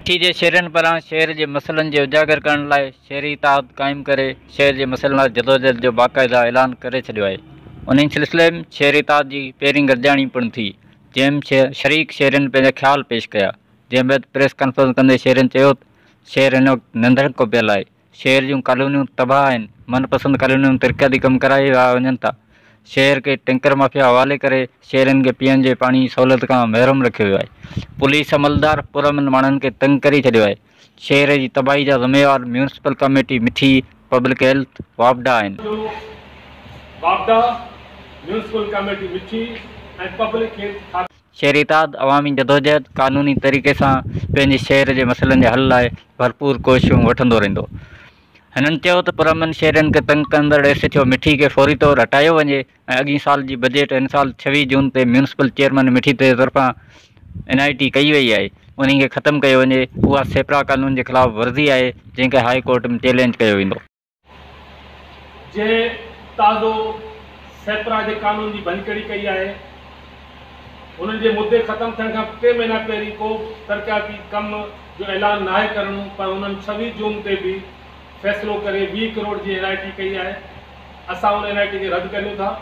मिठी जे शहरनि पारां शहर जे मसइलनि जे उजागर करण लाइ शहरी इतिहाद क़ाइमु करे शहर जे मसइलनि लाइ जदोजहद जो बाक़ाइदा ऐलान करे छॾियो आहे। उन सिलसिले में शहरी इतिहाद जी पहिरीं गॾिजाणी पिणु थी, जंहिं शरीक शहरनि पंहिंजा ख़्याल पेश कया। जंहिं बैदि प्रेस कॉन्फ्रेंस कंदे शहरनि चयो त शहर हिन वक़्तु नंढड़को पियल आहे। शहर जूं कॉलोनियूं तबाह आहिनि, मनपसंद कॉलोनियूं तरक़ियाती कम कराए वञनि था। शहर के टैंकर माफ़िया हवाले करे शहरनि खे पीअण जे पाणी जी सहूलियत खां महरूम रखियो वियो आहे। पुलिस अमलदार पुरअमन माण्हुनि खे तंग करे छॾियो आहे। शहर जी तबाही जा ज़िम्मेवार म्यूनिसिपल कमेटी मिठी, पब्लिक हेल्थ, वापडा आहिनि। शहरी इतिहाद अवामी जदोजहद क़ानूनी तरीक़े सां पंहिंजे शहर जे मसइलनि जे हल लाइ भरपूर कोशिशूं वठंदो रहंदो। हिननि चयो त पुरअमन शहरनि खे तंग कंदड़ एसएचओ मिठी खे फौरी तौरु हटायो वञे ऐं अॻिए साल जी बजट हिन साल 26 जून ते म्यूनिसिपल चेयरमैन मिठी ते तरफ़ां NIT कई वई आहे, उन खे ख़तमु कयो वञे। उहा सेपरा कानून जे ख़िलाफ़ वर्ज़ी आहे, जंहिंखे हाई कोर्ट में चैलेंज कयो वेंदो। जंहिं ताज़ो सेपरा जे कानून जी भञकड़ी कई आहे, उन्हनि जे मुद्दे ख़तमु थियण खां 3 महीना पहिरीं को तरक़ियाती कम जो ऐलान नाहे करणो, पर उन्हनि 26 जून ते बि फ़ैसिलो करे 20 करोड़ जी NIT कई आहे। असां उन NIT खे रद्द कयूं था।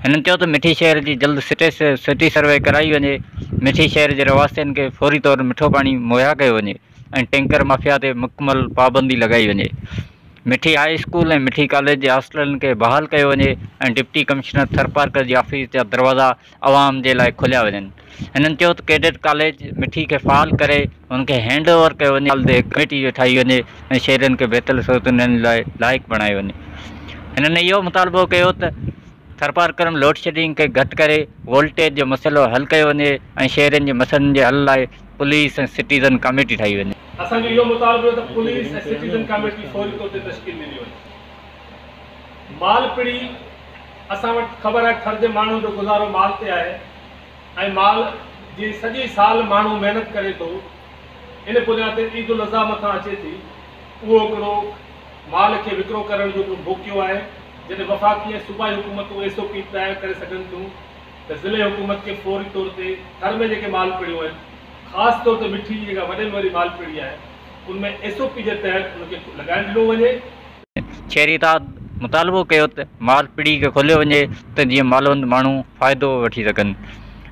हिननि चयो त मिठी शहर जी जल्द सिटी सर्वे कराई वञे, मिठी शहर जे रवासियुनि खे फौरी तौरु मिठो पाणी मुहैया कयो वञे ऐं टैंकर माफ़िया ते मुकमल पाबंदी लॻाई वञे। मिठी हाई स्कूल ऐं मिठी कॉलेज जे हॉस्टलनि खे बहाल कयो वञे ऐं डिप्टी कमिश्नर थरपारकर जी ऑफिस जा दरवाज़ा आवाम जे लाइ खोलिया वञनि। हिननि चयो त कैडेट कॉलेज मिठी खे फ़ाल करे हुनखे हैंड ओवर कयो वञे, हिकु कमेटी ठाही वञे ऐं शहरनि खे बहितर सहूलियतुनि लाइ लाइक़ु बणायो वञे। हिननि इहो मुतालबो कयो त थरपारकर में लोड शेडिंग खे घटि करे वोल्टेज जो मसइलो हल कयो वञे ऐं शहरनि जे मसइलनि जे हल लाइ पुलिस ऐं सिटीज़न कमेटी ठाही वञे। असांजो इहो मुतालबो त पुलिस ऐं सिटीज़न कमेटी फौरी तौर ते तश्कील ॾिनी वञे। माल पिड़ी असां वटि ख़बर आहे, थर जे माण्हुनि जो गुज़ारो माल ते आहे ऐं माल जी सॼी साल माण्हू महिनत करे थो। इन बुनियाद ते ईद उल अज़हा मथां अचे थी, उहो हिकिड़ो माल खे विकिरो करण जो हिकिड़ो मौक़ो आहे। जॾहिं वफ़ाक़ी ऐं सूबाई हुकूमतूं SOP तयारु करे सघनि थियूं त ज़िले हुकूमत खे फौरी तौर ते थर में जेके माल पिड़ियूं आहिनि, ख़ासि तौर ते मिठी जेका वॾे में वॾी माल पिड़ी आहे, उनमें SOP जे तहत उनखे लॻाइण ॾिनो वञे। शहरी इतिहाद मुतालबो कयो त माल पिड़ी खे खोलियो वञे त जीअं मालवंद माण्हू फ़ाइदो वठी सघनि।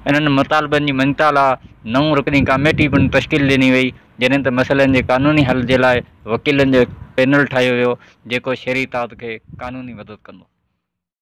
इन्हनि मुतालबनि जी मञता लाइ 9 रुकनी कमेटी पिणु तश्कील ॾिनी वई, जॾहिं त मसइलनि जे क़ानूनी हल जे लाइ वकीलनि जो पैनल ठाहियो वियो, जेको शहरी इतिहाद खे क़ानूनी मदद कंदो।